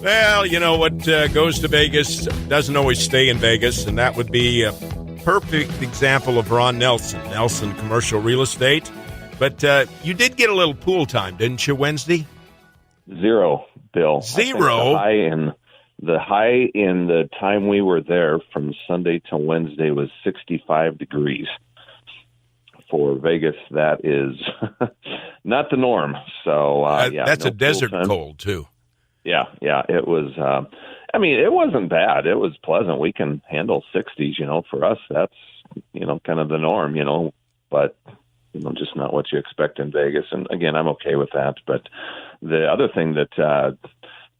Well, you know what goes to Vegas doesn't always stay in Vegas, and that would be a perfect example of Ron Nelson. Nelson Commercial Real Estate. But you did get a little pool time, didn't you, Wednesday? Zero, Bill. Zero? The high in the time we were there from Sunday to Wednesday was 65 degrees. For Vegas, that is not the norm. So, that's a desert cold, too. Yeah, it was. It wasn't bad. It was pleasant. We can handle 60s. For us, that's kind of the norm. But just not what you expect in Vegas. And again, I'm okay with that. But the other thing that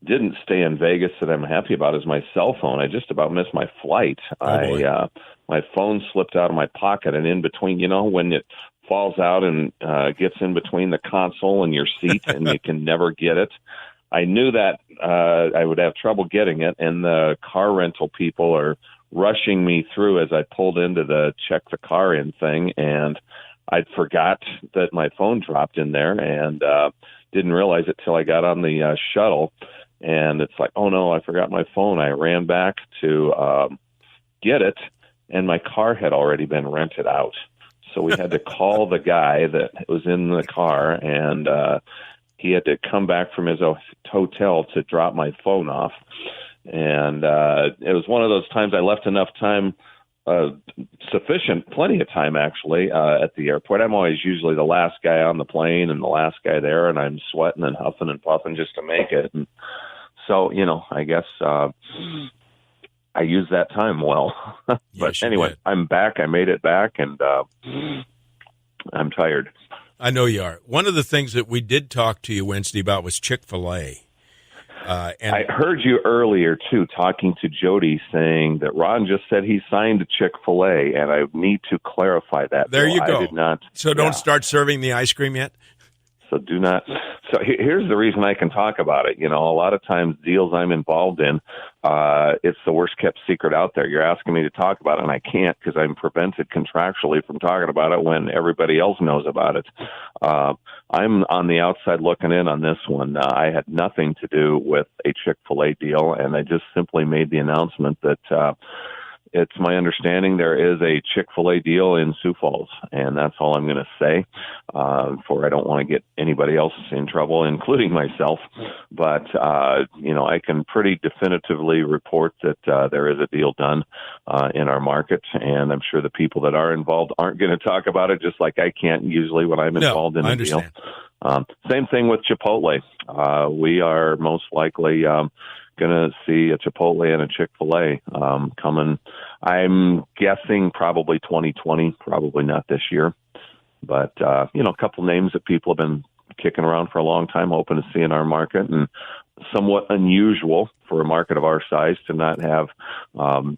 didn't stay in Vegas that I'm happy about is my cell phone. I just about missed my flight. My phone slipped out of my pocket, and in between, when it falls out and gets in between the console and your seat, and you can never get it. I knew that I would have trouble getting it, and the car rental people are rushing me through as I pulled into the check the car in thing, and I forgot that my phone dropped in there and didn't realize it till I got on the shuttle, and it's like, oh, no, I forgot my phone. I ran back to get it, and my car had already been rented out. So we had to call the guy that was in the car, and he had to come back from his hotel to drop my phone off. And it was one of those times I left enough time, plenty of time actually, at the airport. I'm always usually the last guy on the plane and the last guy there, and I'm sweating and huffing and puffing just to make it. And so, I guess I used that time well. But yes, anyway, I'm back. I made it back, and I'm tired. I know you are. One of the things that we did talk to you Wednesday about was Chick-fil-A. And I heard you earlier, too, talking to Jody, saying that Ron just said he signed Chick-fil-A, and I need to clarify that. There you go. I did not. So don't start serving the ice cream yet? So do not. So here's the reason I can talk about it. A lot of times deals I'm involved in, it's the worst kept secret out there. You're asking me to talk about it, and I can't because I'm prevented contractually from talking about it when everybody else knows about it. I'm on the outside looking in on this one. I had nothing to do with a Chick-fil-A deal, and I just simply made the announcement that it's my understanding there is a Chick-fil-A deal in Sioux Falls, and that's all I'm going to say. For I don't want to get anybody else in trouble, including myself. But I can pretty definitively report that there is a deal done in our market, and I'm sure the people that are involved aren't going to talk about it, just like I can't usually when I'm involved in a deal. Same thing with Chipotle. We are most likely going to see a Chipotle and a Chick-fil-A coming. I'm guessing probably 2020, probably not this year. But, a couple names that people have been kicking around for a long time, hoping to see in our market, and somewhat unusual for a market of our size to not have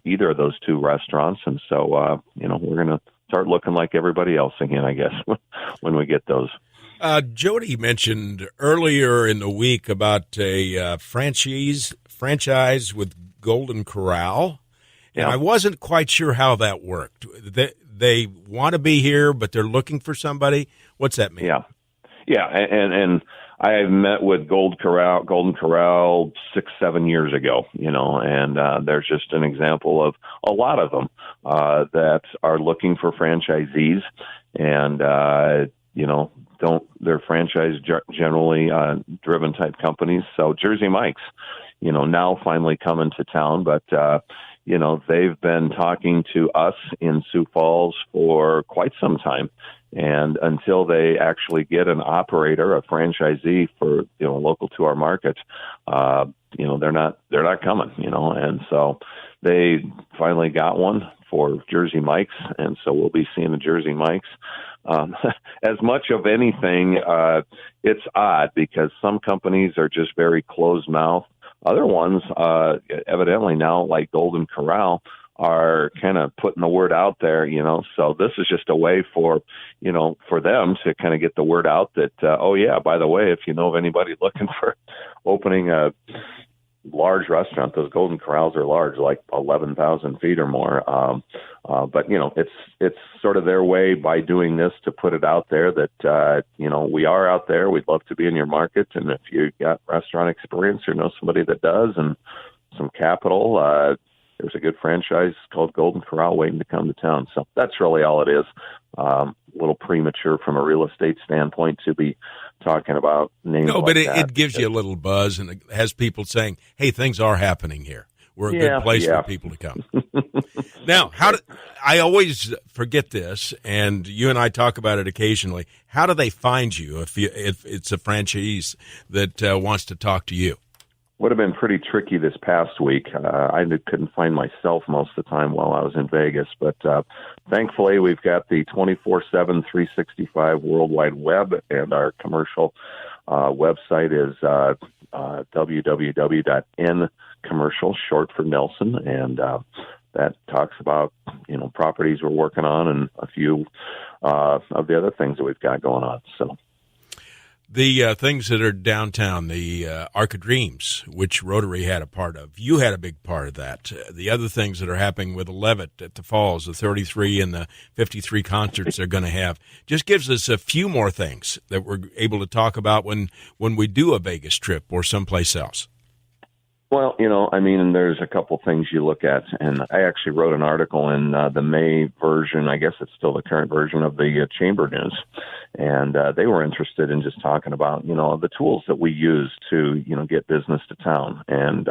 either of those two restaurants. And so, we're going to start looking like everybody else again, I guess, when we get those. Jody mentioned earlier in the week about a franchise with Golden Corral, and I wasn't quite sure how that worked. They want to be here, but they're looking for somebody. What's that mean? Yeah, and I met with Golden Corral 6-7 years ago, and there's just an example of a lot of them that are looking for franchisees, and they're franchise generally driven type companies. So Jersey Mike's, now finally coming to town, but they've been talking to us in Sioux Falls for quite some time. And until they actually get an operator, a franchisee for, local to our market, they're not coming, and so they finally got one for Jersey Mike's. And so we'll be seeing the Jersey Mike's. As much of anything, it's odd because some companies are just very closed mouth. Other ones, evidently now, like Golden Corral, are kind of putting the word out there, so this is just a way for them to kind of get the word out that, by the way, if you know of anybody looking for opening a large restaurant, those Golden Corrals are large, like 11,000 feet or more. But it's sort of their way by doing this to put it out there that we are out there. We'd love to be in your market, and if you got restaurant experience or know somebody that does, and some capital, there's a good franchise called Golden Corral waiting to come to town. So that's really all it is. A little premature from a real estate standpoint to be talking about names. No, but like it gives you a little buzz, and it has people saying, "Hey, things are happening here. We're a good place for people to come." Now, I always forget this, and you and I talk about it occasionally. How do they find you if it's a franchise that wants to talk to you? Would have been pretty tricky this past week. I couldn't find myself most of the time while I was in Vegas, but thankfully we've got the 24/7, 365 World Wide Web, and our commercial website is www.ncommercial, short for Nelson, and that talks about properties we're working on and a few of the other things that we've got going on. So. The things that are downtown, the Arc of Dreams, which Rotary had a part of. You had a big part of that. The other things that are happening with the Levitt at the Falls, the 33 and the 53 concerts they're going to have, just gives us a few more things that we're able to talk about when we do a Vegas trip or someplace else. Well, there's a couple things you look at, and I actually wrote an article in the May version, I guess it's still the current version of the Chamber News, and they were interested in just talking about, the tools that we use to, get business to town. And,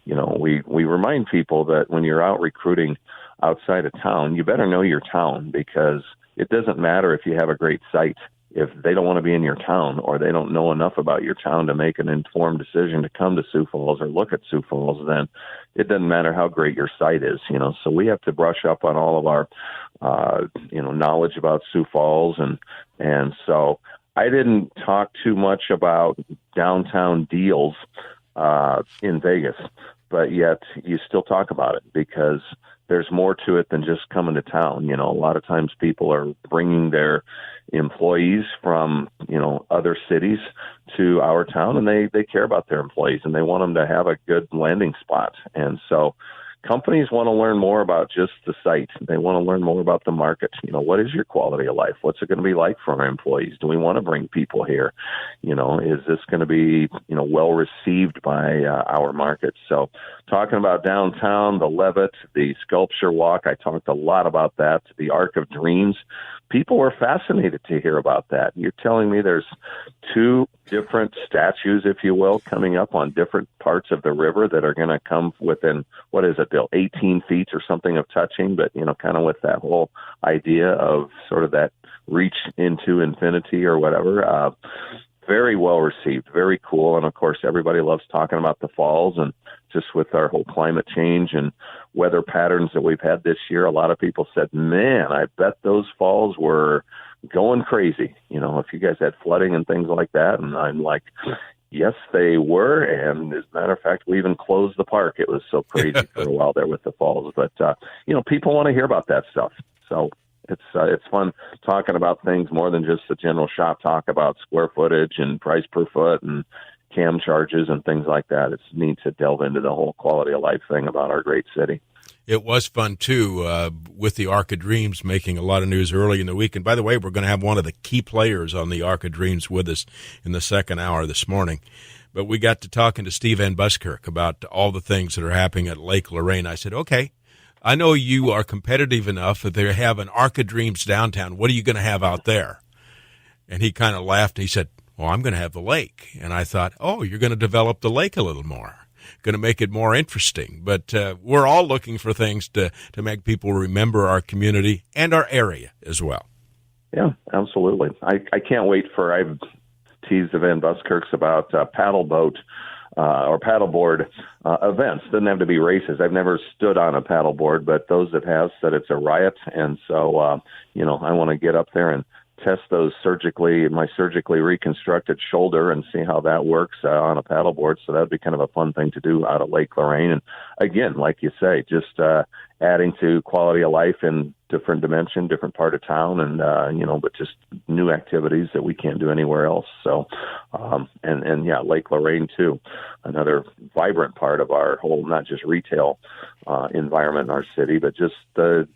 we remind people that when you're out recruiting outside of town, you better know your town, because it doesn't matter if you have a great site. If they don't want to be in your town, or they don't know enough about your town to make an informed decision to come to Sioux Falls or look at Sioux Falls, then it doesn't matter how great your site is, So we have to brush up on all of our, knowledge about Sioux Falls. And so I didn't talk too much about downtown deals in Vegas, but yet you still talk about it, because there's more to it than just coming to town. A lot of times people are bringing their employees from, other cities to our town, and they care about their employees, and they want them to have a good landing spot. And so companies want to learn more about just the site. They want to learn more about the market. What is your quality of life? What's it going to be like for our employees? Do we want to bring people here? Is this going to be, well received by our market? So talking about downtown, the Levitt, the Sculpture Walk, I talked a lot about that. The Arc of Dreams. People were fascinated to hear about that. You're telling me there's two different statues, if you will, coming up on different parts of the river that are going to come within, what is it, Bill, 18 feet or something of touching, but, kind of with that whole idea of sort of that reach into infinity or whatever. Very well received, very cool. And of course, everybody loves talking about the falls, and just with our whole climate change and weather patterns that we've had this year, a lot of people said, man, I bet those falls were going crazy. If you guys had flooding and things like that. And I'm like, yes, they were. And as a matter of fact, we even closed the park. It was so crazy for a while there with the falls. But, people want to hear about that stuff. So it's fun talking about things more than just the general shop talk about square footage and price per foot and cam charges and things like that. It's neat to delve into the whole quality of life thing about our great city. It was fun, too, with the Arc of Dreams making a lot of news early in the week. And by the way, we're going to have one of the key players on the Arc of Dreams with us in the second hour this morning. But we got to talking to Steve Van Buskirk about all the things that are happening at Lake Lorraine. I said, okay, I know you are competitive enough that they have an Arc of Dreams downtown. What are you going to have out there? And he kind of laughed. He said, well, I'm going to have the lake. And I thought, oh, you're going to develop the lake a little more, going to make it more interesting. But we're all looking for things to make people remember our community and our area as well. Yeah, absolutely. I can't wait for, I've teased the Van Buskirks about paddle boat or paddleboard events. Doesn't have to be races. I've never stood on a paddleboard, but those that have said it's a riot. And so, I want to get up there and test my surgically reconstructed shoulder and see how that works on a paddleboard. So that'd be kind of a fun thing to do out at Lake Lorraine. And again, like you say, just adding to quality of life in different dimension, different part of town, and but just new activities that we can't do anywhere else. So, Lake Lorraine too, another vibrant part of our whole, not just retail environment in our city, but just the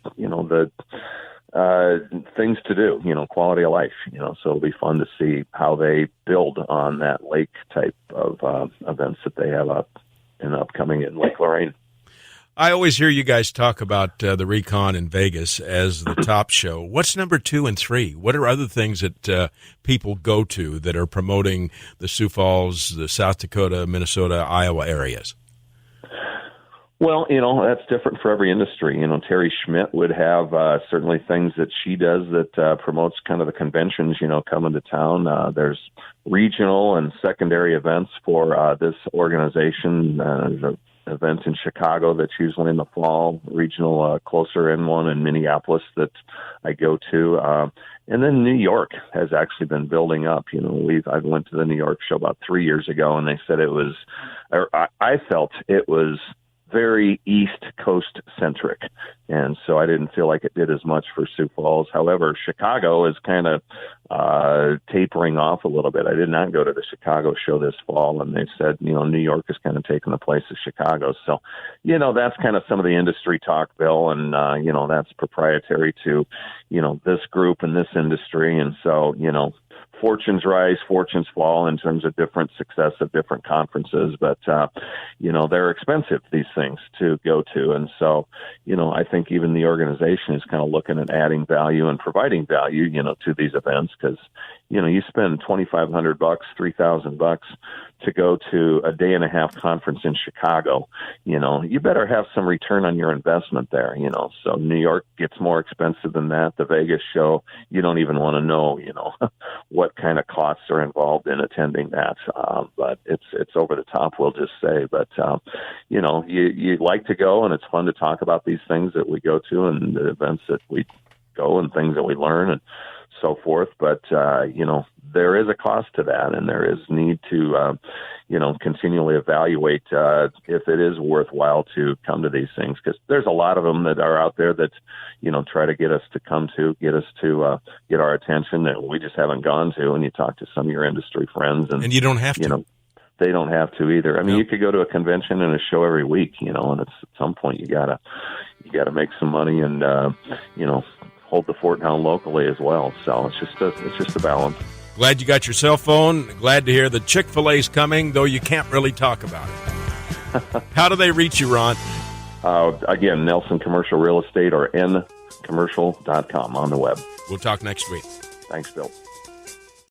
things to do, quality of life, so it'll be fun to see how they build on that lake type of events that they have upcoming in Lake Lorraine. I always hear you guys talk about the RECON in Vegas as the top show. What's number 2 and 3? What are other things that people go to that are promoting the Sioux Falls, the South Dakota, Minnesota, Iowa areas? Well, that's different for every industry. Terry Schmidt would have certainly things that she does that promotes kind of the conventions, coming to town. There's regional and secondary events for this organization. The events in Chicago that's usually in the fall, regional closer in one in Minneapolis that I go to. And then New York has actually been building up. I went to the New York show about 3 years ago, and they said I felt it was very East Coast centric. And so I didn't feel like it did as much for Sioux Falls. However, Chicago is kind of tapering off a little bit. I did not go to the Chicago show this fall, and they said, New York is kind of taking the place of Chicago. So, that's kind of some of the industry talk, Bill, and, that's proprietary to, this group and this industry. And so, fortunes rise, fortunes fall in terms of different success of different conferences, but, they're expensive, these things to go to. And so, I think even the organization is kind of looking at adding value and providing value, to these events because, you spend $2,500, $3,000 to go to a day and a half conference in Chicago, you better have some return on your investment there, So New York gets more expensive than that. The Vegas show, you don't even want to know, what kind of costs are involved in attending that. But it's over the top, we'll just say. But, you like to go, and it's fun to talk about these things that we go to and the events that we go and things that we learn and so forth. But, there is a cost to that, and there is need to, continually evaluate if it is worthwhile to come to these things, because there's a lot of them that are out there that, try to get us to come to, get us to get our attention that we just haven't gone to. And you talk to some of your industry friends, and you don't have to. They don't have to either. I mean, You could go to a convention and a show every week, and it's at some point you gotta make some money and hold the fort down locally as well. So it's just a balance. Glad you got your cell phone. Glad to hear the Chick-fil-A's coming, though you can't really talk about it. How do they reach you, Ron? Again, Nelson Commercial Real Estate or ncommercial.com on the web. We'll talk next week. Thanks, Bill.